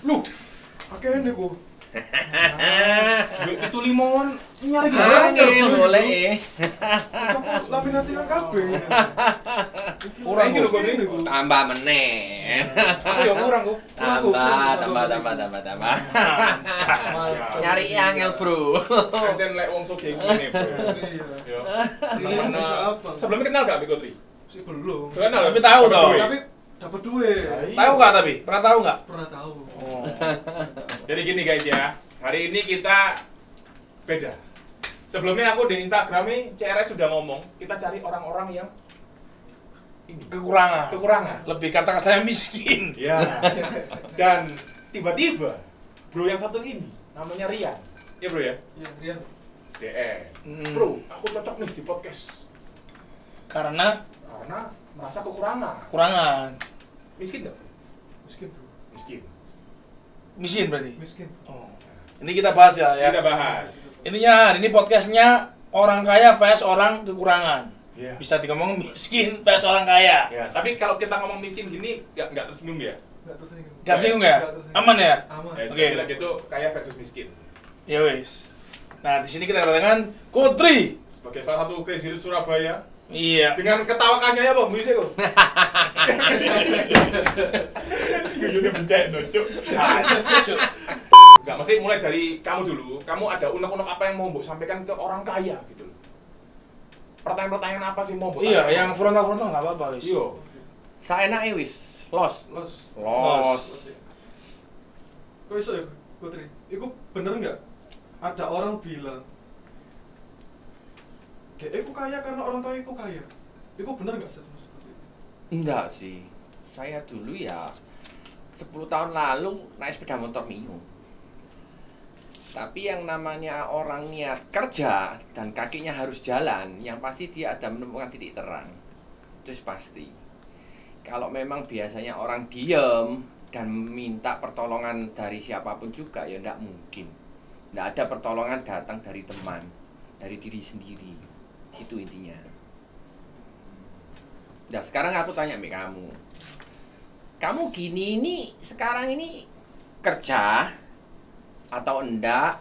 Lu, pakai ini ku. Itu limon nyari Angel boleh. Tapi nanti kan kabeh. Kurang Iki lho, kok. ini ku. Tambah meneh. Aku ya kurang kok. Tambah. Nyari angel, Bro. Ancen lek wong sugih ngene, Bro. Iya. Yo. Ini apa? Sebelumnya kenal gak Biko Tri? Sih belum. Kenal. Tapi tahu toh. Tapi dapat duit. Tahu nggak tapi? Pernah tahu nggak? Pernah tahu. Oh. Jadi gini guys ya. Hari ini kita beda. Sebelumnya aku di Instagramnya CRS sudah ngomong, kita cari orang-orang yang ini kekurangan. Lebih kata saya miskin. Ya. Dan tiba-tiba bro yang satu ini namanya Rian. Ya bro ya? Iya, Rian. DE. Bro, aku cocok nih di podcast. Karena Merasa kekurangan. Miskin nggak? Miskin, Bro. Miskin berarti. Miskin. Oh. Ini kita bahas ya. Kita bahas. Intinya hari ini podcastnya orang kaya vs orang kekurangan. Iya. Bisa ngomong miskin vs orang kaya. Ya, tapi kalau kita ngomong miskin gini nggak tersinggung ya? Enggak tersinggung. Gak singgung ya? Nggak tersinggung. Aman ya? Aman. Ya, Oke. kita bilang gitu kaya versus miskin. Ya wis. Nah di sini kita katakan Kutri. Sebagai salah satu crazy rich Surabaya Iya. dengan ketawa kasihnya apa bu kok? Ini bencet cuk. Cuk. Enggak, mesti mulai dari kamu dulu. Kamu ada unek-unek apa yang mau Mbok sampaikan ke orang kaya gitu loh. Pertanyaan-pertanyaan apa sih mau Mbok? Iya, tanya? yang frontal nggak apa-apa wis. Iya. Saenake wis, los. Los. Kok iso ya, Putri? Iku bener nggak? Ada orang bilang, aku kaya karena orang tua aku kaya. Iku bener nggak seperti itu? Enggak sih. Saya dulu ya 10 tahun lalu naik sepeda motor Mio. Tapi yang namanya orang niat kerja dan kakinya harus jalan, yang pasti dia ada menemukan titik terang. Itu pasti. Kalau memang biasanya orang diem dan minta pertolongan dari siapapun juga, ya enggak mungkin. Enggak ada pertolongan datang dari teman, dari diri sendiri. Itu intinya. Nah, sekarang aku tanya sama kamu. Kamu gini ini sekarang ini kerja atau enggak?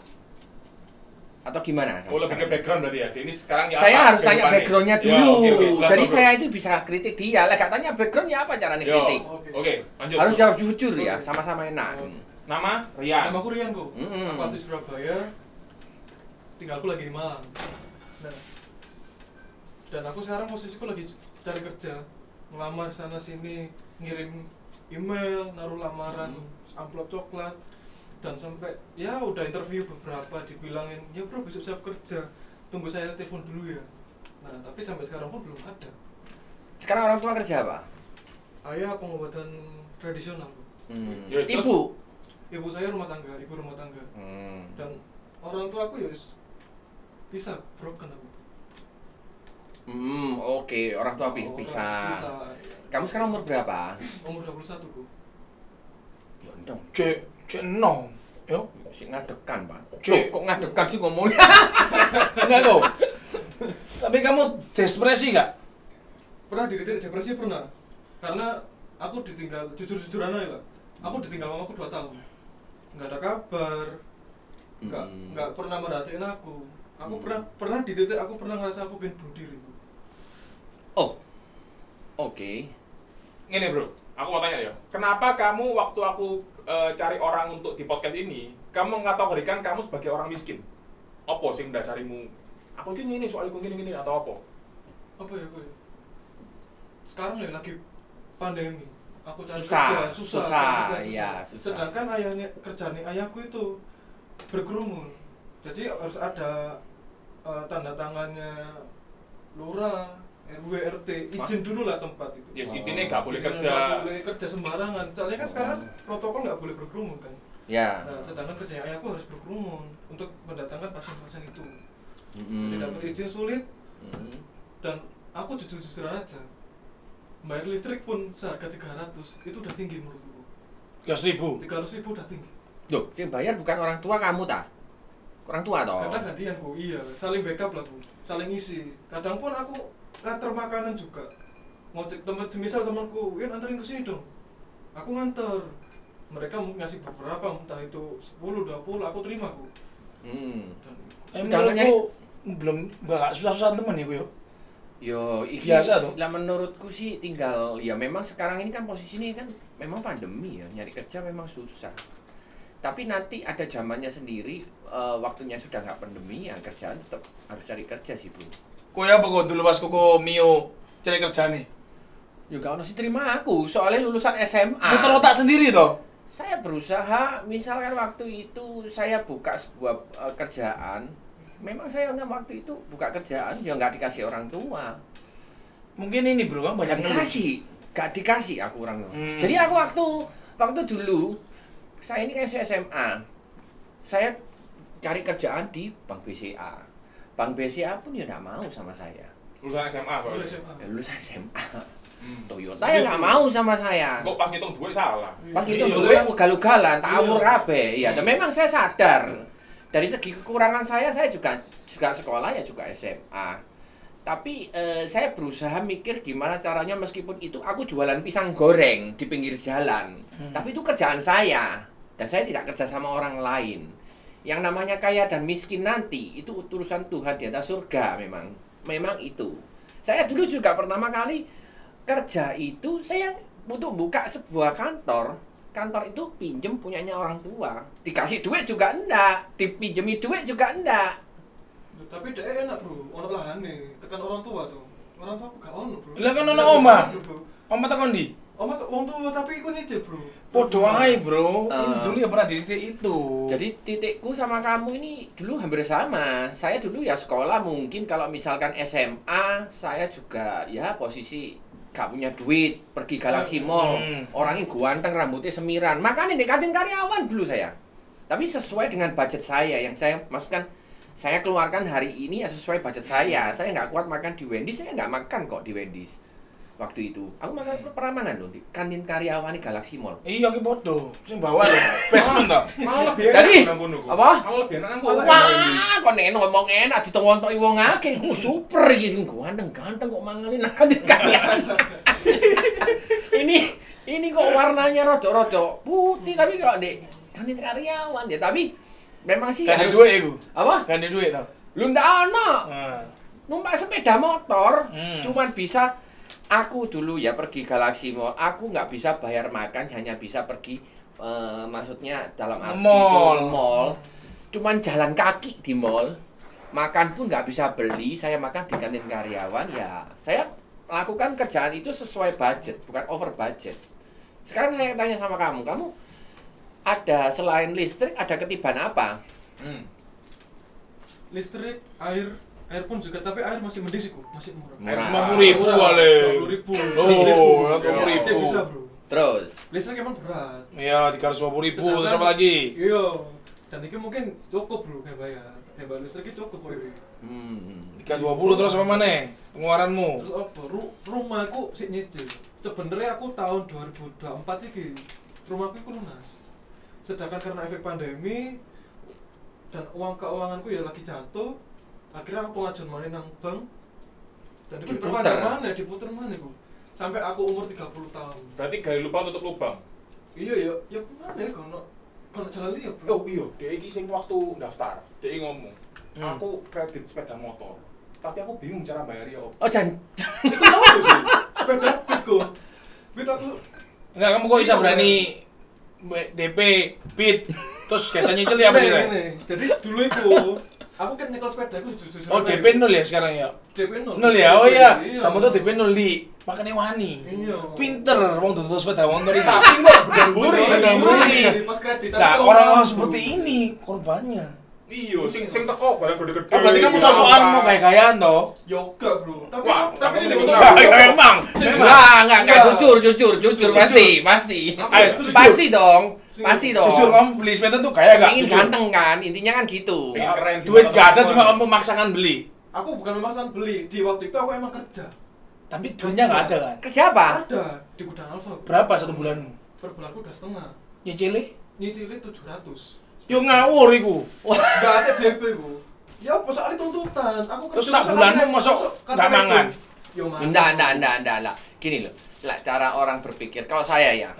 Atau gimana? Oh, lebih ke background berarti ya. Ini sekarang ya Saya apa harus tanya kehidupannya? backgroundnya Ya, dulu. oke, jelas Jadi dong, bro. saya itu bisa kritik dia. Lah gak tanya backgroundnya apa caranya Yo, kritik? Oke, lanjut. Harus bro. jawab jujur ya, Oke. sama-sama enak. Nama Rian. Nama aku Rian kok. Mm-mm. Aku asli Surabaya. Tinggalku lagi di Malang. Nah, dan aku sekarang posisiku lagi cari kerja, ngelamar sana sini, ngirim email, naruh lamaran, amplop coklat, dan sampai ya udah interview beberapa, dibilangin ya bro besok siap kerja, tunggu saya telepon dulu ya. Nah tapi sampai sekarang pun belum ada. Sekarang orang tua kerja apa? Ayah pengobatan tradisional, Bu. Ya, terus- Ibu. Ibu saya rumah tangga, ibu rumah tangga, dan orang tua aku ya bisa broken aku. Oke, orang tua bisa. Kamu sekarang umur berapa? Umur 21 Bu. Ya dong, Cek nom. Yo. si ngadekan, Pak. Cek. Kok ngadekan sih ngomongnya? Enggak kok. Tapi kamu depresi nggak? Pernah dititik depresi pernah, karena aku ditinggal, jujur-jujuran aja lah, aku ditinggal mamaku 2 tahun, nggak ada kabar, nggak pernah merhatiin aku pernah dititik, aku pernah ngerasa aku pengen bunuh diri. Oh. Oke. Ini bro, aku mau tanya ya. Kenapa kamu waktu aku cari orang untuk di podcast ini, kamu mengategorikan kamu sebagai orang miskin? Apa sing dasarimu? Aku ini soalnya gini atau apa? Apa ya gue? Sekarang ya lagi pandemi, aku cari Susah, kerja, susah, kerja, iya, susah. Sedangkan kerjaan ayahku itu berkerumun, jadi harus ada tanda tangannya lurah, RW, RT, izin dulu lah tempat itu. Ya intinya nggak boleh Nggak kerja. boleh kerja sembarangan. Soalnya kan sekarang protokol nggak boleh berkerumun kan. Ya. Nah, sedangkan kerjanya ayahku harus berkerumun untuk mendatangkan pasien-pasien itu. Jadi dapat izin sulit, dan aku jujur-jujuran aja. Bayar listrik pun seharga 300 itu udah tinggi menurutku. 300.000. 300.000 udah tinggi. Loh, yang bayar bukan orang tua kamu ta? Orang tua toh? Kadang gantian Bu, iya, saling backup lah Bu, saling isi. Kadang pun aku nganter makanan juga. Ngojek teman, misal temanku, "Win anterin ke sini dong." aku nganter. Mereka ngasih beberapa, entah itu 10, 20, aku terima Bu. Dan Menurutku nggak susah-susah temen ya gue. Yo, Biasa tuh. Lah menurutku sih tinggal ya memang sekarang ini kan posisinya kan memang pandemi ya, nyari kerja memang susah. Tapi nanti ada zamannya sendiri, waktunya sudah nggak pandemi ya kerjaan tetap harus cari kerja sih, Bro. Kowe apa kok dulu pas koko Mio cari kerja nih? Ya gak ono sih terima aku, soalnya lulusan SMA. Muter otak sendiri toh? Saya berusaha, misalkan waktu itu saya buka sebuah kerjaan, memang saya waktu itu buka kerjaan ya nggak dikasih orang tua. Mungkin ini bro kan banyak ngeluh. Gak dikasih aku orang tua. Jadi aku waktu dulu, saya ini kan SMA, saya cari kerjaan di Bank BCA. Bank BCA pun ya nggak mau sama saya. Lulusan SMA soalnya. Ya, lulusan SMA. Toyota ya nggak mau sama saya. Kok pas ngitung duit salah? Pas ngitung duit ugal-ugalan, tak umur kabeh. Iya, dan memang saya sadar dari segi kekurangan saya juga sekolah ya juga SMA. Tapi saya berusaha mikir gimana caranya meskipun itu aku jualan pisang goreng di pinggir jalan. Tapi itu kerjaan saya dan saya tidak kerja sama orang lain. Yang namanya kaya dan miskin nanti itu utusan Tuhan di atas surga memang. Memang itu. Saya dulu juga pertama kali kerja itu saya untuk buka sebuah kantor itu pinjem punyanya orang tua, dikasih duit juga enggak, dipinjemi duit juga enggak. Tapi dia enak Bro, ono lahane tekan orang tua tuh. Orang tua aku gak ono Bro. Lah kan ono omah. Omah tekan ndi? Omah wong tua tapi iku nyicil Bro. Podo ae bro, ini dulu ya pernah di titik itu. Jadi titikku sama kamu ini dulu hampir sama. Saya dulu ya sekolah mungkin kalau misalkan SMA saya juga ya posisi gak punya duit, pergi Galaxy Mall, orangnya ganteng, rambutnya semiran, makanya nikatin karyawan dulu saya. Tapi sesuai dengan budget saya, yang saya maksudkan, saya keluarkan hari ini ya sesuai budget saya. Saya nggak kuat makan di Wendy's, saya nggak makan kok di Wendy's. Waktu itu, aku pernah makan loh di kantin karyawan di Galaxy Mall. Iya ki podo, sing bawa lho, basement toh. Malah lebih Jadi, enak nang kono. apa? Malah lebih enak nang kono. Wah, kok nek ngomong enak ditewontoki wong akeh, ku super iki sing ganteng kok manganin nang kantin karyawan. Ini kok warnanya rada-rada putih tapi kok ndek kantin karyawan ya, tapi memang sih Gak ada harus duit iku. apa? Gak ada duit toh. Lu ndak ono. Nah. Numpak sepeda motor cuman bisa aku dulu ya pergi Galaxy Mall, aku nggak bisa bayar makan, hanya bisa pergi maksudnya dalam arti mall. Cuman jalan kaki di mall, makan pun nggak bisa beli, saya makan di kantin karyawan ya. Saya lakukan kerjaan itu sesuai budget, bukan over budget. Sekarang saya tanya sama kamu ada selain listrik ada ketiban apa? Listrik, air pun juga, tapi air masih mending sih, masih murah. Murah. 50.000 wale. 20.000. Oh, 20.000 20.000. bisa Bro. Terus Listrik emang berat. Iya, 320.000 terus apa lagi? Iya. Dan ini mungkin cukup Bro kayak bayar. Bayar listrik itu cukup kok ini. 320 terus apa maneh? Pengeluaranmu. Terus apa? Rumahku sik nyicil. Sebenarnya aku tahun 2024 iki rumahku iku lunas. Sedangkan karena efek pandemi dan keuanganku ya lagi jatuh, akhirnya aku pengajuan mana nang bank dan itu diputer mana iku. Sampai aku umur 30 tahun. Berarti gali lubang tutup lubang. Iya ya mana ya kono jalan liya Bro. Oh iya, dia iki sing waktu daftar, dia ngomong, aku kredit sepeda motor, tapi aku bingung cara bayarnya. oh jangan. Itu tahu gak sih? Sepeda bitku. Bit aku Enggak, kamu kok bisa berani DP bit terus biasa nyicil ya apa sih? Jadi dulu itu aku kan nyekel sepeda aku jujur. Oh, DP 0 ya sekarang ya? DP 0. 0 ya? Oh iya, sama tuh DP 0 di makanya wani. Iya. Pinter wong tuh sepeda motor ini. Tapi kok bedamburi. Bedamburi. Pas kredit. Nah, orang-orang seperti ini korbannya. Iya, sing teko barang gede-gede. Oh, berarti kamu sosokan mau gaya-gayaan toh? Yoga Bro. Tapi Wah, tapi sih kamu diuntungkan. Emang. Enggak, jujur, pasti. Ayo, jujur. Pasti dong. Jujur kamu beli sepeda tuh kaya gak? Ingin Jujur. ganteng kan, intinya kan gitu. Pengen keren. Duit gak ada cuma kamu memaksakan beli. Aku bukan memaksakan beli. Di waktu itu aku emang kerja. Tapi duitnya gak ada kan? Ke siapa? Ada di gudang Alfa. Berapa satu bulanmu? Per bulanku udah setengah. Nyicili? Nyicili 700. Yo ngawur iku. Gak ada DP ku. Ya apa soalnya tuntutan. Aku kerja Terus sak bulanmu masuk gak mangan. Yo Enggak. Gini loh, lah cara orang berpikir. Kalau saya ya,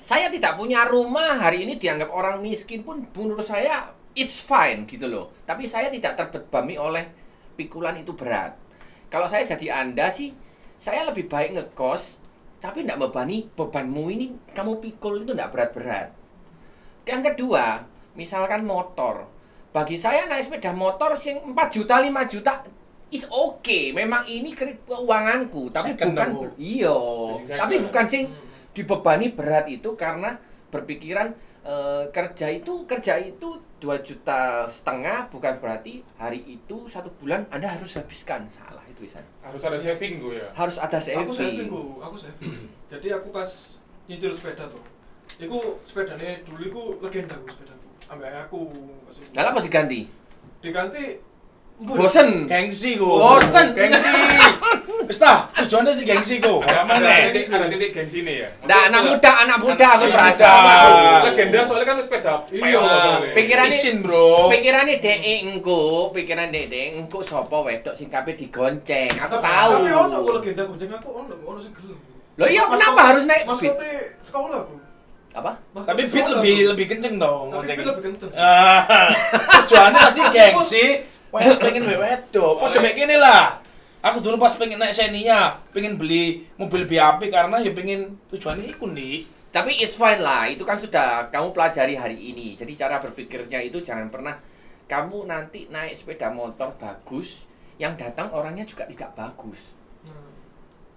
saya tidak punya rumah, hari ini dianggap orang miskin pun menurut saya it's fine gitu loh. Tapi saya tidak terbebani oleh pikulan itu berat. Kalau saya jadi Anda sih, saya lebih baik ngekos, tapi tidak membebani bebanmu ini kamu pikul itu tidak berat-berat. Yang kedua, misalkan motor. Bagi saya naik sepeda motor sing 4 juta, 5 juta is okay. Memang ini keuanganku, tapi bukan sing dibebani berat itu karena berpikiran kerja itu 2,5 juta bukan berarti hari itu 1 bulan Anda harus habiskan. Salah itu Isan. Harus ada saving gue ya. Harus ada saving. Aku saving. Jadi aku pas nyicil sepeda tuh. Iku sepedane dulu iku legenda ku sepedaku. Ambek aku. Lah apa diganti? Bosen. Gengsi ku. Bosen. Gengsi. Wis tah, tujuannya sih gengsi ku. Ada titik gengsi nih ya. Nah, anak muda aku berasa. Legenda soalnya kan sepeda. Pikirannya isin, Bro. Pikirannya pikiran DE engko sapa wedok sing kabeh digonceng. Aku tahu. Tapi ono legenda gonceng aku ono sing gelem. Loh iya kenapa harus naik Mas Kote sekolah, Bro. Apa? Tapi beat lebih kenceng dong. Tapi beat lebih kenceng. Tujuannya pasti gengsi. Wah, pengen wedok. Padha mek kene lah. Aku dulu pas pengen naik Xenia, pengen beli mobil BAP karena ya pengen tujuannya iku, Dik. Tapi it's fine lah, itu kan sudah kamu pelajari hari ini. Jadi cara berpikirnya itu jangan pernah kamu nanti naik sepeda motor bagus, yang datang orangnya juga tidak bagus.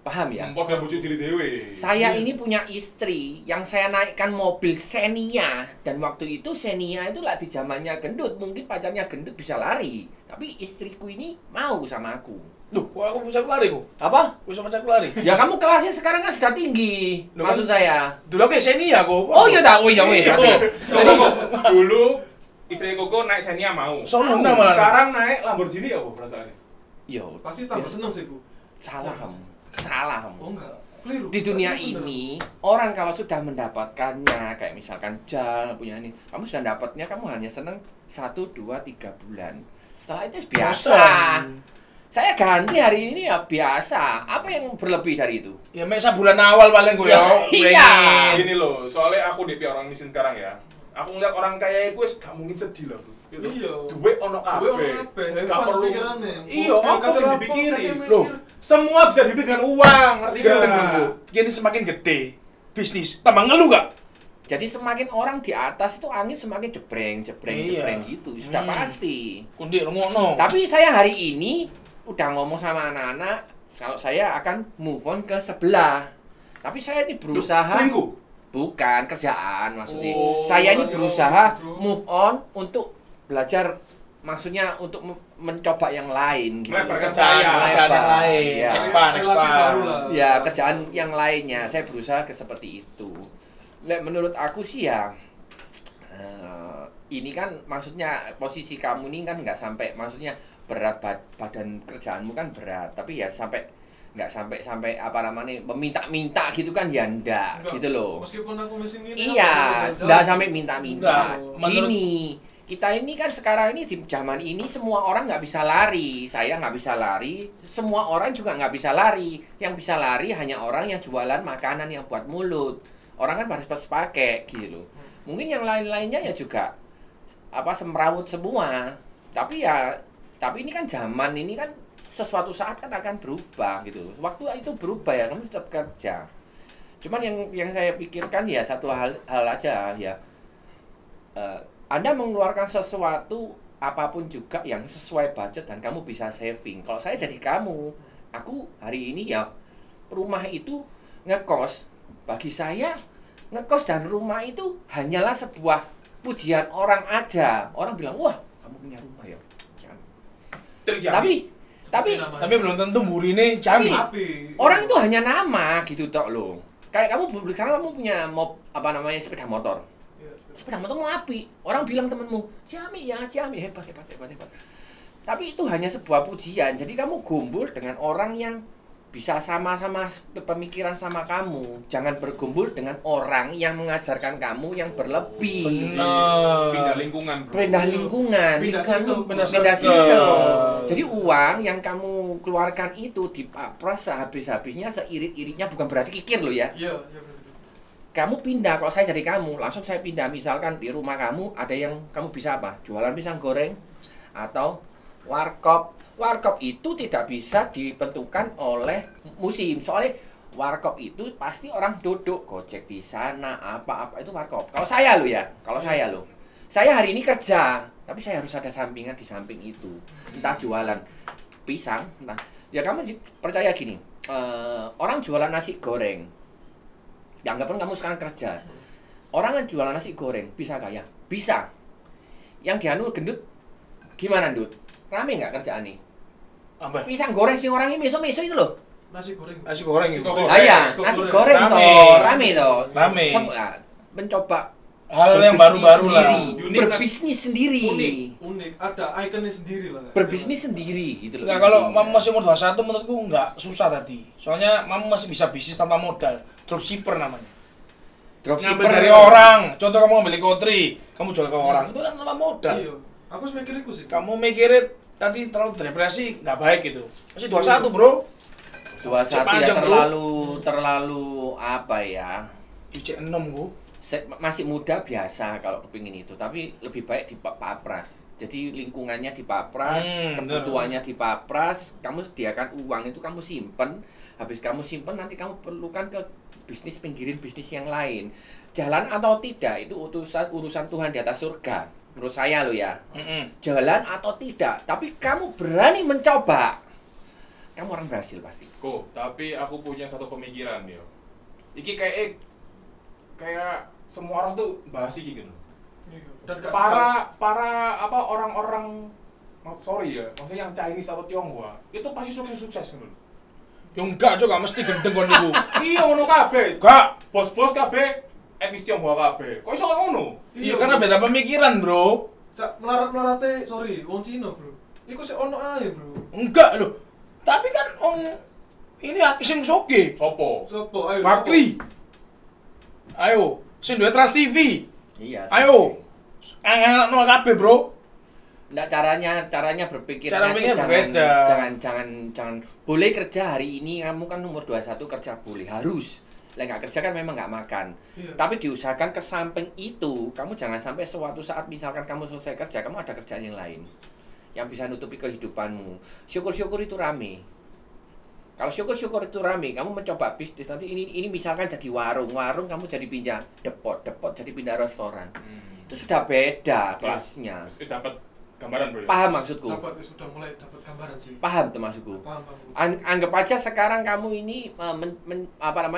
Paham ya? Mpok bujuk diri dewe. Saya ini punya istri yang saya naikkan mobil Xenia, dan waktu itu Xenia itu lah di zamannya gendut, mungkin pacarnya gendut bisa lari, tapi istriku ini mau sama aku. Duh, aku bisa lari kok. Apa? Bisa pacarku lari. Ya kamu kelasnya sekarang kan sudah tinggi. Loh, Maksud saya. Dulu aku Xenia kok. Oh iya dah, Dulu istri Koko naik Xenia mau. Soalnya malah. Sekarang naik Lamborghini apa perasaannya? Yo, Pasti tambah seneng sih, Bu. salah kamu. Salah kamu. Oh enggak. Keliru. Di dunia ini, orang kalau sudah mendapatkannya, kayak misalkan Jal punya ini, kamu sudah dapatnya, kamu hanya seneng 1, 2, 3 bulan. Setelah itu biasa. Saya ganti hari ini ya biasa. Apa yang berlebih dari itu? Ya mek bulan awal paling gue ya. Iya. Gini loh, soalnya aku DP orang miskin sekarang ya. Aku ngeliat orang kaya itu gak mungkin sedih lah, Bro. Gitu. Iya. Duit ono kabeh. Gak perlu. Iya, apa sih dipikirin? Loh, Semua bisa dibeli dengan uang, ngerti tiga gak? minggu. Gini semakin gede, bisnis tambah ngeluh gak? Jadi semakin orang di atas itu angin semakin jebreng gitu. Sudah pasti. Kundi ngono. Tapi saya hari ini udah ngomong sama anak-anak kalau saya akan move on ke sebelah. Tapi saya ini berusaha. Selingkuh? Bukan, kerjaan maksudnya. Oh, Saya ini iya, berusaha bro. move on untuk belajar, maksudnya untuk mencoba yang lain gitu. Melebar Kerjaan yang lain. Ya. Expand. Ya, kerjaan yang lainnya. Saya berusaha ke seperti itu. Menurut aku sih ya, ini kan maksudnya posisi kamu ini kan nggak sampai, maksudnya berat badan kerjaanmu kan berat, tapi ya nggak sampai apa namanya meminta-minta gitu kan ya enggak gitu loh. Meskipun aku mesin ini. Iya, nggak sampai minta-minta. Enggak, Gini, kita ini kan sekarang ini di zaman ini semua orang nggak bisa lari. Saya nggak bisa lari, semua orang juga nggak bisa lari. Yang bisa lari hanya orang yang jualan makanan yang buat mulut. Orang kan harus pakai gitu loh. Mungkin yang lain-lainnya ya juga semrawut semua. Tapi ini kan zaman ini kan sesuatu saat kan akan berubah gitu. Waktu itu berubah ya, kamu tetap kerja. Cuman yang saya pikirkan ya satu hal aja ya. Anda mengeluarkan sesuatu apapun juga yang sesuai budget dan kamu bisa saving. Kalau saya jadi kamu, aku hari ini ya rumah itu ngekos. Bagi saya ngekos dan rumah itu hanyalah sebuah pujian orang aja. Orang bilang, "Wah, kamu punya rumah ya." Tapi belum tentu burine Jami. orang itu hanya nama gitu tok loh. Kayak kamu sekarang kamu punya sepeda motor. Sepeda motor mau api. Orang bilang temenmu, Jami hebat. Tapi itu hanya sebuah pujian. Jadi kamu gombol dengan orang yang bisa sama-sama pemikiran sama kamu. Jangan berkumpul dengan orang yang mengajarkan kamu yang berlebih. Bener. Pindah lingkungan, bro. Pindah lingkungan, Pindah lingkungan situ. pindah situ. Betul. Jadi uang yang kamu keluarkan itu dipapras sehabis-habisnya, seirit-iritnya, bukan berarti kikir loh ya. Iya, iya benar. Kamu pindah, kalau saya jadi kamu, langsung saya pindah. Misalkan di rumah kamu ada yang kamu bisa apa? Jualan pisang goreng atau warkop. Warkop itu tidak bisa ditentukan oleh musim. Soalnya warkop itu pasti orang duduk, gojek di sana, apa-apa itu warkop. Kalau saya lo ya, saya hari ini kerja, tapi saya harus ada sampingan di samping itu. Entah jualan pisang, entah. Ya kamu percaya gini, orang jualan nasi goreng, dianggapkan kamu sekarang kerja. Orang yang jualan nasi goreng bisa kaya? Bisa. Yang dianu gendut, gimana Dut? Rame nggak kerjaan nih? Apa? Pisang goreng sing orang ini meso-meso itu loh. Nasi goreng. Nasi goreng Nasi itu. goreng. Ah iya, Nasi nasi goreng. goreng Rame. toh, rame toh. Rame. Mencoba Hal yang berbisnis baru-baru lah. sendiri. Unik, Berbisnis sendiri. Unik, ada ikonnya sendiri lah. Berbisnis sendiri gitu loh. Enggak, kalau intinya. Mama masih umur 21 menurutku enggak susah tadi. Soalnya Mama masih bisa bisnis tanpa modal. Dropshipper namanya. Dropshipper Ngambil dari orang. Contoh kamu ngambil kotri, kamu jual ke orang. Itu kan tanpa modal. Iya. Aku mikirnya sih. Kamu mikirin tadi terlalu depresi nggak baik gitu. Masih 21, Bro. 21 ya Panjang, Bro. terlalu apa ya? IC6 gua. Masih muda biasa kalau kepingin itu, tapi lebih baik dipapras. Jadi lingkungannya dipapras, kebutuhannya dipapras, kamu sediakan uang itu kamu simpen. Habis kamu simpen nanti kamu perlukan ke bisnis, pinggirin bisnis yang lain. Jalan atau tidak itu urusan Tuhan di atas surga. Menurut saya lo ya. Jalan atau tidak, tapi kamu berani mencoba, kamu orang berhasil pasti. Kok, tapi aku punya satu pemikiran yo. Iki kayak semua orang tuh bahas iki gitu. Iya. Dan gak Para apa orang-orang sorry ya, maksudnya yang Chinese atau Tionghoa, itu pasti sukses gitu. Ya enggak juga mesti gendeng kon niku. Iya ngono kabeh. Enggak. Bos-bos kabeh etnis Tionghoa kabeh. Kok iso ngono? Iya karena beda pemikiran, Bro. melarat-melarate sorry, wong Cina, Bro. Iku sik ono ae, Bro. Enggak loh. Tapi kan ini artis sing soge. Sopo? Sopo? Ayo. Bakri. Ayo, sing duwe Trans TV. Iya. Ayo. Angan-angan kabeh, Bro. Nggak, caranya berpikirnya Cara tuh pikir jangan, berbeda. jangan boleh kerja hari ini, kamu kan umur 21 kerja boleh, harus. Lah nggak kerja kan memang nggak makan. Iya. Tapi diusahakan ke samping itu, kamu jangan sampai suatu saat misalkan kamu selesai kerja, kamu ada kerjaan yang lain yang bisa nutupi kehidupanmu. Syukur-syukur itu rame. Kalau syukur-syukur itu rame, kamu mencoba bisnis, nanti ini misalkan jadi warung kamu jadi pindah depot jadi pindah restoran. Itu sudah beda kelasnya. Wis dapat gambaran, Bro. Paham maksudku? Sudah mulai dapat gambaran sih. Paham tuh maksudku? Paham. Anggap aja sekarang kamu ini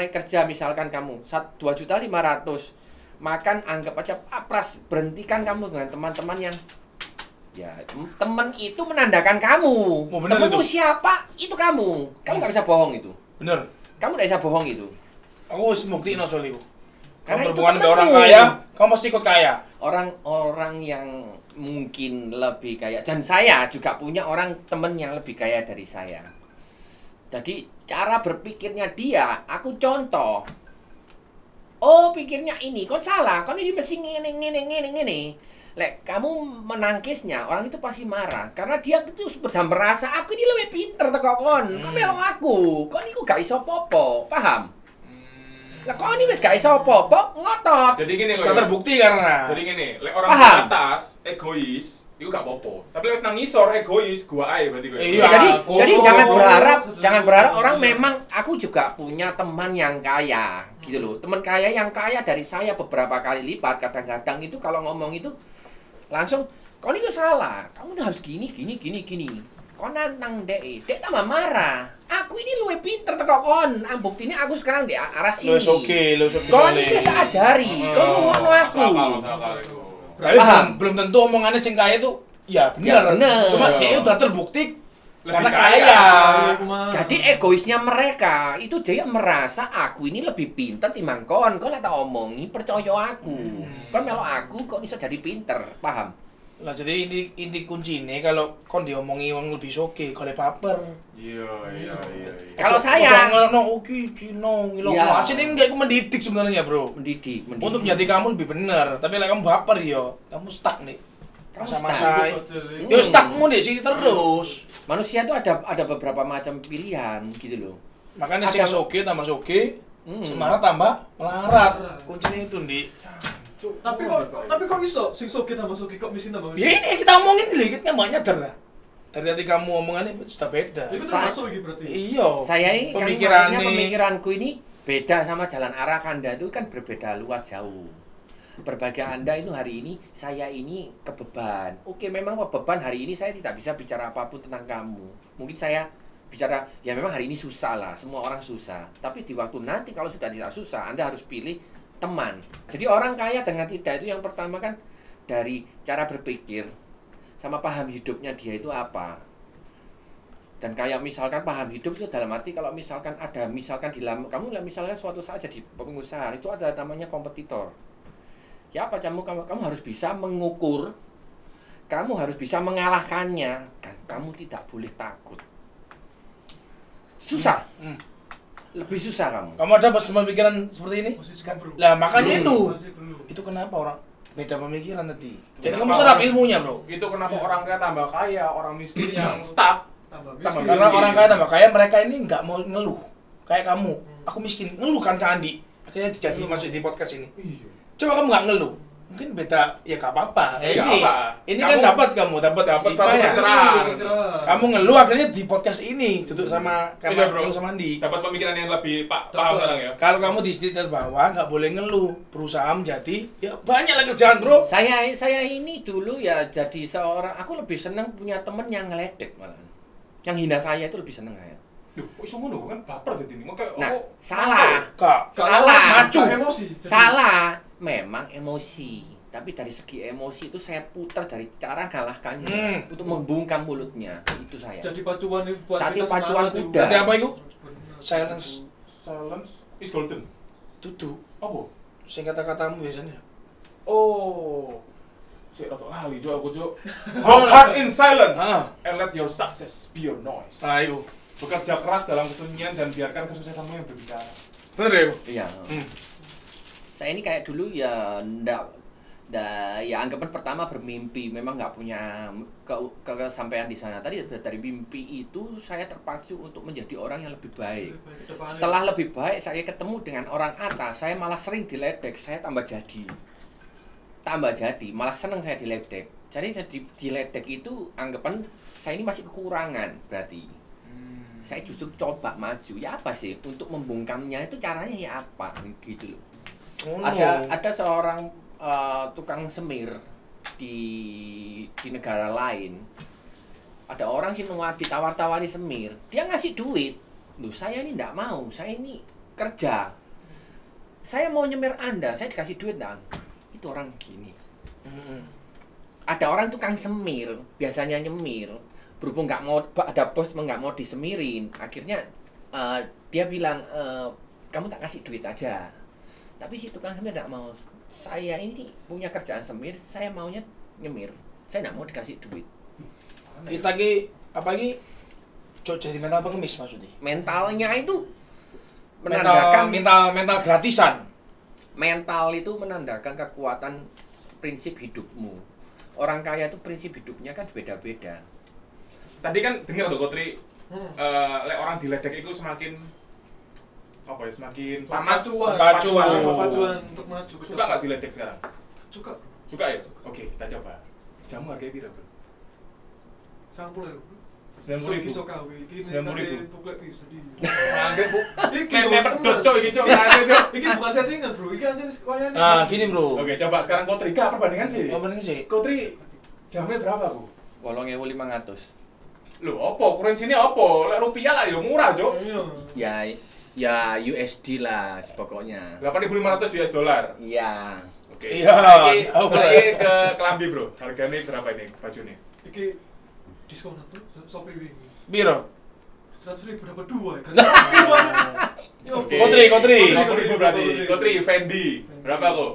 kerja, misalkan kamu 2.500.000 makan, anggap aja papras, berhentikan kamu dengan teman-teman yang ya teman itu menandakan kamu. Oh, bener Temenmu itu. siapa? Itu kamu nggak bisa bohong itu. Bener. Kamu nggak bisa bohong itu. Aku wis mbuktiin soal itu. Karena Kamu itu berhubungan dengan orang temenmu. kaya, kamu pasti ikut kaya. Orang yang mungkin lebih kaya, dan saya juga punya orang temen yang lebih kaya dari saya. Jadi cara berpikirnya dia, aku contoh. Oh, pikirnya ini, kok salah, kok ini mesti ngene. Lek kamu menangkisnya, orang itu pasti marah karena dia itu sudah merasa aku ini lebih pinter teko kon. Kok melok aku? Kok niku gak iso popo, paham? Lah kok ini wis gak iso popo, ngotot. Jadi gini Sudah loh. terbukti karena. Jadi gini, lek orang Paham. di atas egois, itu gak apa-apa. Tapi lek nang ngisor egois, gua ae berarti gue. Iya. Jadi aku- jangan berharap orang memang. Aku juga punya teman yang kaya gitu loh, teman kaya yang kaya dari saya beberapa kali lipat. Kadang-kadang itu kalau ngomong itu langsung kau ini salah, kamu harus gini. Kau nantang dek tambah marah. Aku ini luwe pinter teko kon. Buktinya aku sekarang di arah sini. Lu oke Kau ini bisa tak ajari, kau ngono aku. Tapi Paham. belum tentu omongannya sing kaya itu ya Ya, benar. bener. Cuma dia udah terbukti Lebih karena kaya. kaya. Jadi egoisnya mereka itu dia merasa aku ini lebih pinter timbang kon. Kon tak omongi percaya aku. Kon melok aku kok bisa jadi pinter, paham? Lah jadi inti kuncine kalau kon diomongi wong lebih soge golek baper. Iya. Kalau saya jangan no oke Cino ngilong. Iya. Asline enggak iku mendidik sebenarnya, Bro. mendidik. Untuk menjadi kamu lebih benar, tapi lek kamu baper yo, kamu stuck nih. Kamu Masa-masa stuck. yo stuckmu di sini terus. Manusia tuh ada beberapa macam pilihan gitu loh. Makanya sing Ada- soge tambah soge, Hmm. semangat tambah melarat. Kuncinya itu, Ndik. Tapi kok iso sing soge tambah soge kok miskin tambah Ya miskin? ini kita omongin nih, kita nggak nyadar lah. Dari tadi kamu omongannya sudah beda. Itu termasuk iki berarti. Iya. Saya ini kan pemikirannya makanya pemikiranku ini beda sama jalan arah Anda itu kan berbeda luas jauh. Berbagi Anda itu hari ini saya ini kebeban. Oke, memang beban hari ini saya tidak bisa bicara apapun tentang kamu. Mungkin saya bicara ya memang hari ini susah lah, semua orang susah. Tapi di waktu nanti kalau sudah tidak susah, Anda harus pilih teman. Jadi orang kaya dengan tidak itu yang pertama kan dari cara berpikir sama paham hidupnya dia itu apa. Dan kayak misalkan paham hidup itu dalam arti kalau misalkan ada misalkan di dalam kamu misalnya suatu saat jadi pengusaha itu ada namanya kompetitor. Ya apa kamu harus bisa mengukur, kamu harus bisa mengalahkannya dan kamu tidak boleh takut. Susah. Lebih susah kamu. Kamu ada pas pemikiran seperti ini? Masih kan, Bro. Lah makanya itu. Masih belum. Itu kenapa orang beda pemikiran tadi. Jadi Kenapa kamu serap orang- ilmunya, Bro. Itu kenapa orang kaya tambah kaya, orang miskin yang stuck. Tambah Tambah miskin. Karena miskin. orang kaya tambah kaya, mereka ini nggak mau ngeluh. Kayak kamu, aku miskin, ngeluh kan ke Andi. Akhirnya dijadi masuk di podcast ini. Iya. Coba kamu nggak ngeluh, mungkin beda, ya nggak apa-apa. Ya, nggak apa. Ini Kamu kan dapat dapat dapat hikmah suatu ya. pencerahan. Kamu ngeluh akhirnya di podcast ini duduk sama Bisa, kamu Bro. ngeluh sama Andi. Dapat pemikiran yang lebih paham Dapat. sekarang ya. Kalau kamu di sisi terbawah nggak boleh ngeluh, berusaha menjadi ya banyak lah kerjaan, Bro. Saya ini dulu ya jadi seorang aku lebih senang punya temen yang ngeledek malah. Yang hina saya itu lebih seneng saya. Duh, kok iso ngono kan baper jadi ini. Kayak Nah, oh, salah. Kak, Salah. Macu. Emosi. Salah, memang emosi. Tapi dari segi emosi itu saya putar dari cara kalahkannya untuk membungkam mulutnya. Itu saya. Jadi pacuan buat Tadi kita pacuan semangat, kuda. Berarti apa itu? Bener. Silence. silence is golden. Tutu. Apa? Sing kata-katamu biasanya. Oh. Sik rotok lali jo aku jo. Work hard in silence and let your success be your noise. Ayo. Bekerja keras dalam kesunyian dan biarkan kesuksesanmu yang berbicara. Bener ya? Iya. Saya ini kayak dulu ya ya anggapan pertama bermimpi memang nggak punya kesampaian di sana. Tadi dari mimpi itu saya terpacu untuk menjadi orang yang lebih baik. Kedepannya. Setelah lebih baik saya ketemu dengan orang atas, saya malah sering diledek, saya tambah jadi, malah seneng saya diledek. Jadi saya diledek itu anggapan saya ini masih kekurangan berarti. Saya justru coba maju. Ya apa sih untuk membungkamnya itu caranya ya apa gitu loh. Ada seorang tukang semir di negara lain. Ada orang sih mau ditawar-tawari semir, dia ngasih duit. Loh, saya ini enggak mau, saya ini kerja. Saya mau nyemir Anda, saya dikasih duit enggak? Itu orang gini. Ada orang tukang semir, biasanya nyemir. Berhubung nggak mau ada bos nggak mau disemirin, akhirnya dia bilang kamu tak kasih duit aja. Tapi si tukang semir nggak mau. Saya ini punya kerjaan semir, saya maunya nyemir. Saya nggak mau dikasih duit. Kita ki apa ki? Cok jadi mental pengemis maksudnya. Mentalnya itu menandakan Mental gratisan. mental itu menandakan kekuatan prinsip hidupmu. Orang kaya itu prinsip hidupnya kan beda-beda. Tadi kan dengar tuh Kotri, lek orang diledek itu semakin apa ya, semakin panas, Pacuan pacuan. untuk maju. Suka nggak diledek sekarang? Suka. Suka ya? Oke, kita coba. Jamu harganya berapa, Bro? 90 ya. 90.000. Iso kawe iki 90.000. buklek iki sedih. Anggrek, Bu. Iki Kayak pedot, Cok, iki, Cok. Anggrek, Cok. Iki bukan settingan, Bro. Iki anjir wayane. Nah, gini, Bro. Oke, coba sekarang Kotri. Gak perbandingan sih. Apa nih sih? Kotri, jamnya berapa, Bu? 8.500. Loh, opo? Kurensinya opo? Lek rupiah lah, ya murah, Cok. Iya. Ya USD lah pokoknya. 8.500 US dollar. Iya. Oke. Iya, tahu, Bro. Saya ke kelambi, Bro. Harganya berapa ini bajunya? Iki diskon tuh sampai wingi. Biro. 100.000 dapat 2 ya kan. Oke. Kotri. 50.000 berarti. Kotri, Fendi. Berapa kok?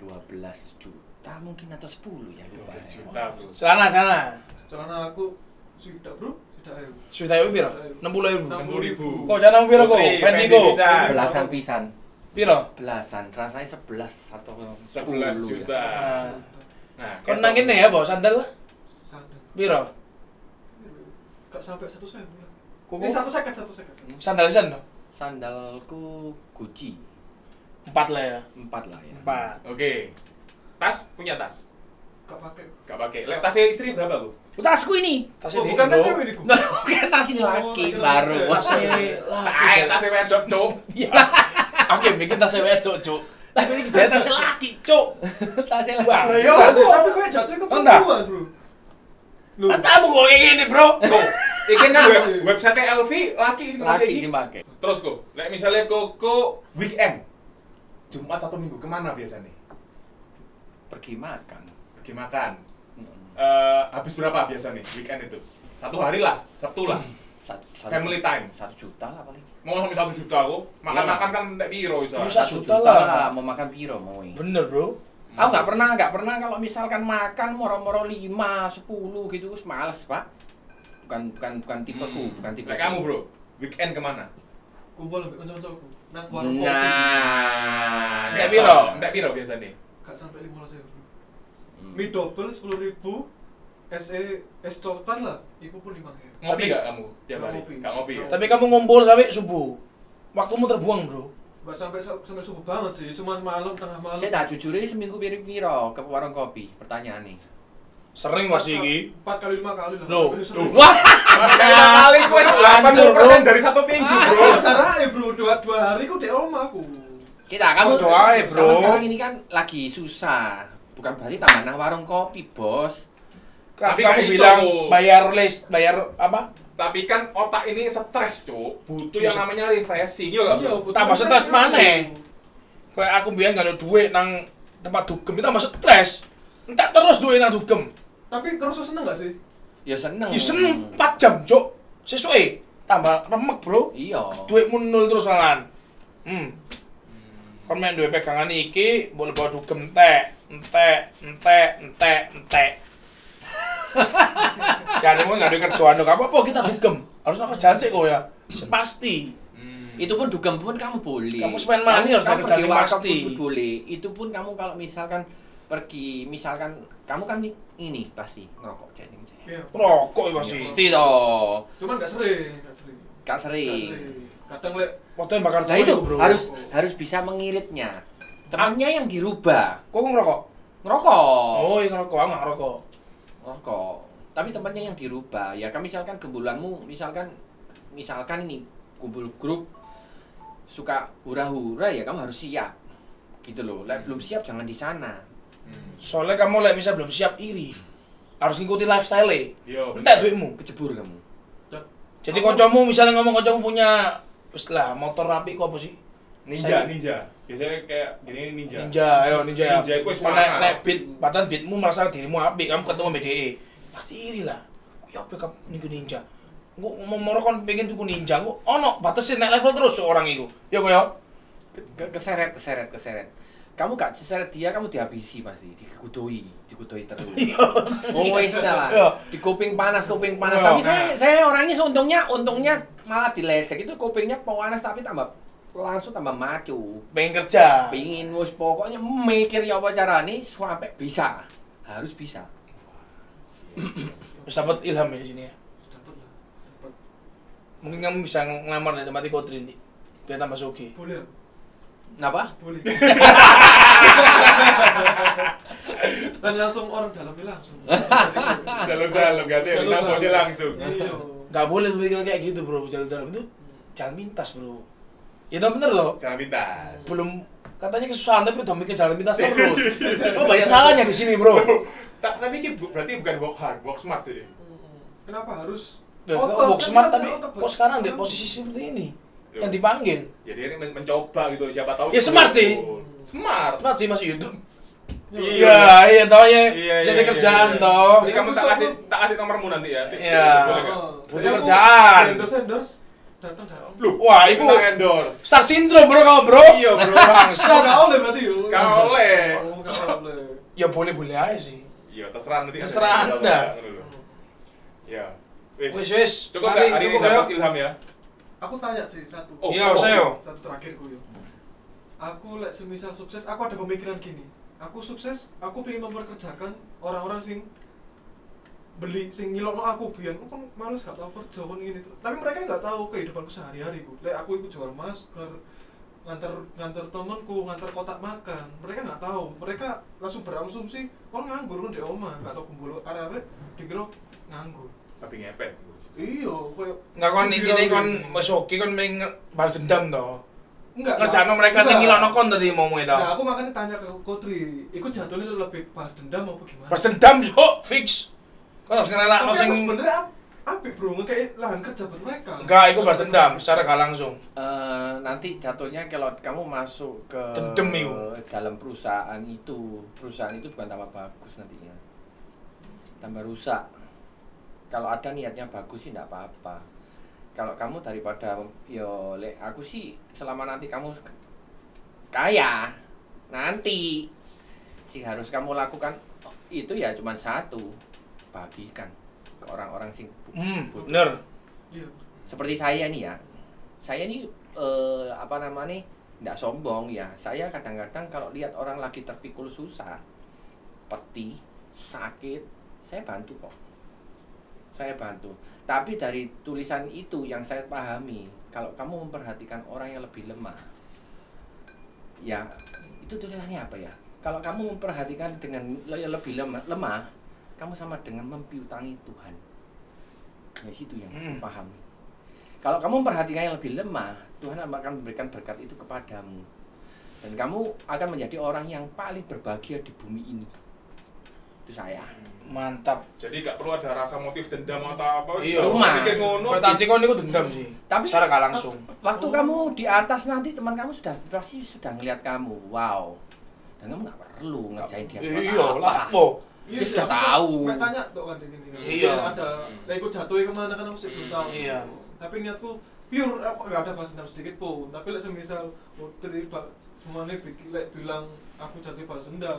12 juta. juta mungkin atau 10 ya lupa. 12 juta, bro. Celana. Celana aku sudah bro, sudah ayo. Sudah ewu piro? 60.000. 60.000. Kok celana piro kok? Putri, Fendi Fendi kok. bisa. Belasan pisan. Piro? Belasan, rasanya 11 atau 11 10 juta. ya. Nah, Kon nang kene ya, Bos, sandal lah. Sandal. Piro? Gak sampai 1.000 lah. Kuku? Ini 1.50. Sandal sen no? Sandalku Gucci 4 lah ya. 4 lah ya. 4. Oke. Tas, punya tas? Gak pakai. Gak pakai. Tasnya istri berapa, Bu? Tasku ini. Tasnya Oh, di bukan tas Bro. cewek ini, Bu. Bukan tas ini laki Oh, baru. Tasnya laki. Tasnya wedok, Cuk. Iya. Oke, bikin tasnya wedok, Cuk. Tapi ini jahit tasnya laki, Cuk. Tasnya Wah, laki. Ya, tapi kok jatuhnya ke Entah. perempuan, bro. Loh. Matamu kok kayak gini, Bro. Tuh, iki kan website LV laki sing pakai Laki iki. sih pakai. Terus kok, misalnya koko weekend. Jumat atau Minggu kemana biasanya? Pergi makan. Pergi makan. Mm. Habis berapa biasanya weekend itu? 1 hari lah, Sabtu lah. Family time. 1 juta lah paling. Mau sampai 1 juta aku. Makan-makan kan ndak piro bisa. Bisa. 1 juta juta lah. lah mau makan piro mau ini. Bener, Bro. Aku nggak pernah kalau misalkan makan moro-moro 5, 10 gitu, terus males pak. Bukan tipeku, bukan tipe. Kayak kamu, Bro. Weekend kemana? Kumpul lebih untuk nang warung kopi. Nah, Ndak piro? Ndak piro biasanya. Gak sampai 15.000, bro. Hmm. Mie double 10.000. Es coklat lah, itu pun 5.000. Ngopi Tapi- gak kamu tiap Nggak hari? ngopi. Gak ngopi ya? Tapi kamu ngumpul sampai subuh. Waktumu terbuang, Bro. Gak sampai subuh banget sih, cuma malam, tengah malam. Saya tak jujur aja seminggu piro ke warung kopi. Pertanyaan nih. Sering pasti iki. 4 kali 5 kali lah. Loh, Sampai sering. Wah, Kali gue 80% dari 1 minggu, Bro. Bro, caranya bro, 2 hari ku di omahku. kita kamu Doa ya, Bro. kamu sekarang ini kan lagi susah. Bukan berarti tambah nang warung kopi, Bos. Tapi Kamu nggak iso, bilang Bu. bayar apa? Tapi kan otak ini stres, Cuk. Butuh yang namanya refreshing, iya gak, Bro? betul. Tambah stres maneh. Kayak aku bilang gak ada duit nang tempat dugem itu tambah stres. Entak terus duit nang dugem. Tapi terus seneng gak sih? Ya seneng. Ya seneng 4 jam, Cuk. Sesuai tambah remek, Bro. Iya. Duitmu nol terus malahan. Kon main duit pegangan iki, boleh bawa dugem entek. Jadi mau nggak ada kerjaan dong, apa kita dugem? Harus apa kerjaan sih kok ya? Pasti. Itu pun dugem pun kamu boleh. Kamu spend money harus ada kamu kerjaan pergi yang warkop pasti. pun boleh. Itu pun kamu kalau misalkan pergi, misalkan kamu kan ini pasti ngerokok chatting. Iya. Rokok ya pasti. Pasti toh. Cuman gak sering, gak sering. Gak Gak sering. sering. Kadang lek Potensi bakar Nah duit itu kok, Bro. harus bisa mengiritnya. Temannya yang dirubah. Kok ngerokok? Ngerokok. Oh, iya ngerokok, aku nggak ngerokok. Ngerokok. Tapi temannya yang dirubah. Ya kan misalkan gembulanmu, misalkan ini kumpul grup suka hura-hura ya kamu harus siap. Gitu loh. Lek belum siap jangan di sana. Soalnya kamu lek misal belum siap iri. Harus ngikuti lifestyle-e. Yo, Entek duitmu. Kecebur kamu. Jadi kancamu misalnya ngomong kancamu punya wis lah motor rapi kok apa sih? Ninja. Biasanya kayak gini ninja. Ninja ya. Ninja iku wis Nek mahal. nek beat, padahal beatmu merasa dirimu apik, kamu ketemu BDE. Pasti iri lah. Ya apa kamu niku ninja. Engko mau kon pengen tuku ninja, engko ono batasin nek level terus orang iku. Ya kok ya. Keseret. Kamu gak seret dia, kamu dihabisi pasti, dikudoi terus. Oh wis lah. Iya. Di kuping panas. Iya. Tapi saya orangnya untungnya malah diledek itu kupingnya panas tapi langsung tambah macu. Pengen kerja. Pingin wis pokoknya mikir ya apa carane sampai bisa. Harus bisa. Bisa dapat ilham ya di sini ya. dapat lah. Dapat. Mungkin kamu bisa ngelamar di tempat Kodri nanti. Biar tambah suki. Boleh. ya? Kenapa? Boleh. Dan langsung orang dalamnya langsung. Jalur-jalur ganti Jalur kita dalam. bosnya langsung. Iya. Gak boleh berpikir kayak gitu, Bro. Jalan dalam itu jalan pintas, Bro. Itu bener loh. Jangan pintas. Belum katanya kesusahan tapi udah mikir jalan pintas terus. Oh banyak salahnya di sini, Bro. Tapi ini berarti bukan work hard, work smart ya. Kenapa harus? Ya, Otot, work kan smart kita tapi punya otot, kok Bang. sekarang di posisi seperti ini yang dipanggil. Jadi ini mencoba gitu, siapa tahu. Ya, smart sih. Smart. Masih masih YouTube. Iya. Iya, tahu ya. Iya, Jadi iya, kerjaan iya. toh. Jadi kamu tak kasih nomormu nanti ya. Iya. Boleh nggak? Butuh kerjaan. Endorse datang. Loh, Wah, itu kena endorse. star syndrome, Bro, kamu, Bro. Iya, bro. Bangsa. Gak oleh berarti yo. Gak oleh. Gak oleh. Ya boleh-boleh aja sih. Iya, terserah nanti. Terserah ada Anda. Ya. Wis. Cukup Mari, nggak hari ini cukup ya. dapat ilham ya? Aku tanya sih satu. Oh, Iya, saya. Satu terakhir ku yo. Aku lek semisal sukses, aku ada pemikiran gini. Aku sukses, aku pengen memperkerjakan orang-orang sing beli sing ngilokno aku biyen. Aku kan males gak tau kerja kon ngene. Tapi mereka nggak tahu kehidupanku sehari-hari ku. Lek aku ikut jual masker, nganter temenku, nganter kotak makan. Mereka nggak tahu. Mereka langsung berasumsi kon nganggur di omah, nggak tahu kumpul arek-arek dikira nganggur. Tapi ngepet. Iya, koyo Enggak kon sing intine viral kon gitu. wis oke kon pengen balas dendam to. Enggak. Ngerjano mereka sing ngilokno kon tadi momu itu. Nah, aku makanya tanya ke Kotri, ikut jatuhnya lebih balas dendam apa gimana? Balas dendam yo fix. Kon harus ngerelakno Tapi sing aku sebenarnya apik bro, ngekei lahan kerja buat mereka. enggak iku balas dendam secara gak langsung. Nanti jatuhnya kalau kamu masuk ke Dendam itu. dalam perusahaan itu bukan tambah bagus nantinya, tambah rusak. Kalau ada niatnya bagus sih enggak apa-apa. Kalau kamu daripada yo lek aku sih selama nanti kamu kaya, nanti sih harus kamu lakukan itu ya cuma satu, bagikan ke orang-orang sing Bener. Iya. seperti saya nih ya. Saya nih apa namanya? Enggak sombong ya. Saya kadang-kadang kalau lihat orang lagi terpikul susah, peti, sakit, saya bantu kok. Saya bantu. Tapi dari tulisan itu yang saya pahami, kalau kamu memperhatikan orang yang lebih lemah, ya itu tulisannya apa ya? Kalau kamu memperhatikan dengan yang lebih lemah, kamu sama dengan mempiutangi Tuhan. Ya itu yang aku pahami. Kalau kamu memperhatikan yang lebih lemah, Tuhan akan memberikan berkat itu kepadamu. Dan kamu akan menjadi orang yang paling berbahagia di bumi ini. Itu saya. Mantap. Jadi gak perlu ada rasa motif dendam atau apa. Iya. Cuma. Bikin ngono. Kok tadi kon niku dendam sih. Tapi secara gak langsung. waktu kamu di atas nanti teman kamu pasti sudah ngelihat kamu. Wow. Dan kamu nggak perlu ngerjain dia buat Iya, apa. lah apa? Dia sudah tahu. Mek tanya tuh kan gini. Iya. Ada, lek ikut jatuhnya kemana kan aku sih belum tahu. Iya. Tapi niatku pure, aku nggak ada balas dendam sedikit pun. Tapi lek semisal Kotri semuanya bilang aku jatuh balas dendam,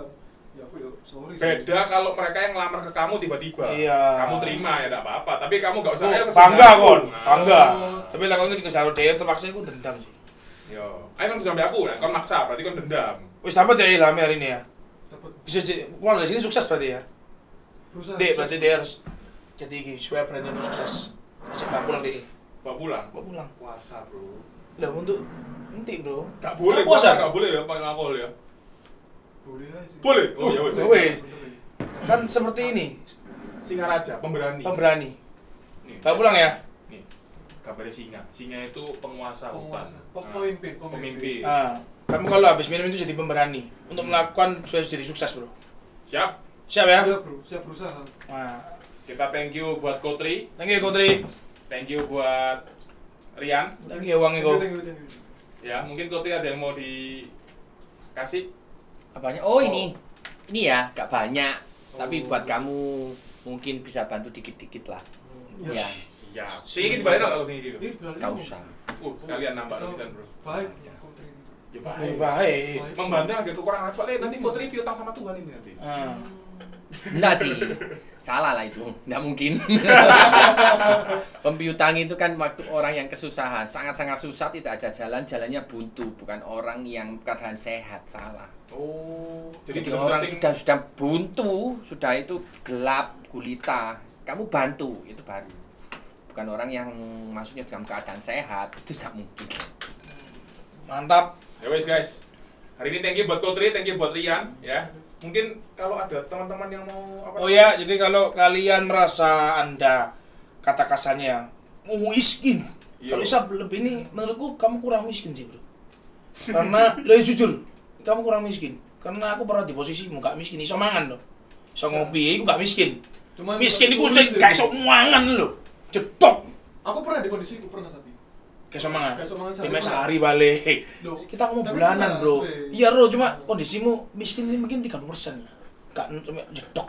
ya aku yo sorry. Beda kalau mereka yang ngelamar ke kamu tiba-tiba. Iya. Kamu terima ya enggak apa-apa, tapi kamu enggak usah Oh, ayo kerja bangga aku. kon, Nah. bangga. Tapi lah kon ngejar dhewe terpaksa iku dendam sih. Yo, ayo kan sampai aku, nah, kon maksa berarti kon dendam. Wis dapat ya ilham hari ini ya. Cepet Bisa pulang dari sini sukses berarti ya. berusaha. Dek, berarti dia harus jadi iki supaya brand ini sukses. Kasih Mbak pulang dek. Bawa pulang. Mbak pulang. Puasa, Bro. Lah untuk nanti bro. Gak boleh Kan puasa. gak boleh ya pakai alkohol ya. Boleh aja sih. Boleh. Oh ya wes. Wes. Kan seperti ini, Singaraja, pemberani. pemberani. Nih, Mbak pulang ya. Nih. Gambarnya singa. Singa itu penguasa hutan. Penguasa. Nah, pemimpin. Ah, kamu kalau habis minum itu jadi pemberani untuk melakukan supaya jadi sukses bro. Siap. Siap ya? Iya bro, siap berusaha. Nah, Kita thank you buat Kotri, thank you Kotri. thank you buat Rian. Thank you uangnya kok. Thank you. Ya, mungkin Kotri ada yang mau dikasih. Apanya? Oh, ini ya, gak banyak. Tapi buat kamu mungkin bisa bantu dikit-dikit lah. Ya, Siap. Sini sebalik enggak sini gitu. gak usah. Sekalian nambah lukisan, Bro. Baik. Ya Baik, baik. baik. Membantu lagi kekurangan soalnya nanti Kotri piutang sama Tuhan ini nanti. Ah. Enggak sih. Salah lah itu. Enggak mungkin. Pempiutang itu kan waktu orang yang kesusahan, sangat-sangat susah, tidak ada jalan, jalannya buntu, bukan orang yang keadaan sehat. Salah. Oh, Jadi bener-bener orang sing- sudah buntu, sudah itu gelap, gulita, kamu bantu, itu baru. Bukan orang yang maksudnya dalam keadaan sehat, itu tidak mungkin. Mantap. Ya wes guys. Hari ini thank you buat Kotri, thank you buat Rian ya. Mungkin kalau ada teman-teman yang mau apa? Oh ya, jadi kalau kalian merasa Anda kata kasarnya mau miskin, Iya. kalau bisa lebih ini menurutku kamu kurang miskin sih bro. Karena lo jujur, kamu kurang miskin. Karena aku pernah di posisimu gak miskin, iso mangan loh. Iso ngopi, aku gak miskin. Cuman Miskin iku sing gak iso mangan lho. Jedok. Aku pernah di kondisi itu pernah tapi. Gak iso mangan. Gak iso mangan Lima sehari balik. Loh, Kita ngomong tapi bulanan pernah, bro. weh. Iya bro, cuma kondisimu miskin ini mungkin 30%. Gak cuma jedok.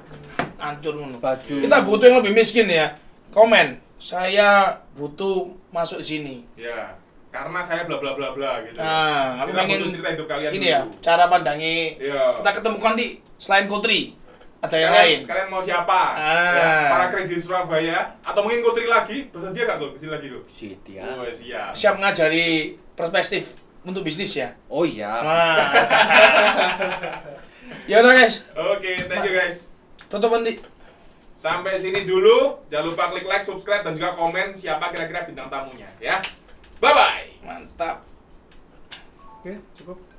Hancur ngono. Baju. Kita butuh yang lebih miskin ya. Komen. Saya butuh masuk di sini. Ya, karena saya bla bla bla bla gitu. Nah, aku Kita pengen butuh cerita hidup kalian ini dulu. ya, cara pandangi. Iya. Kita ketemu nanti Selain Kutri, ada yang lain. Kalian mau siapa? Ah. Ya, para crazy di Surabaya atau mungkin Kutri lagi? Bersedia nggak Gul? Kesini lagi Gul? Setia. Oh siap. Siap ngajari perspektif untuk bisnis ya. Oh iya. Nah. Ya udah guys, Oke, thank you guys. tutup Andi. Sampai sini dulu. Jangan lupa klik like, subscribe, dan juga komen siapa kira-kira bintang tamunya ya. Bye bye. Mantap. Oke, cukup.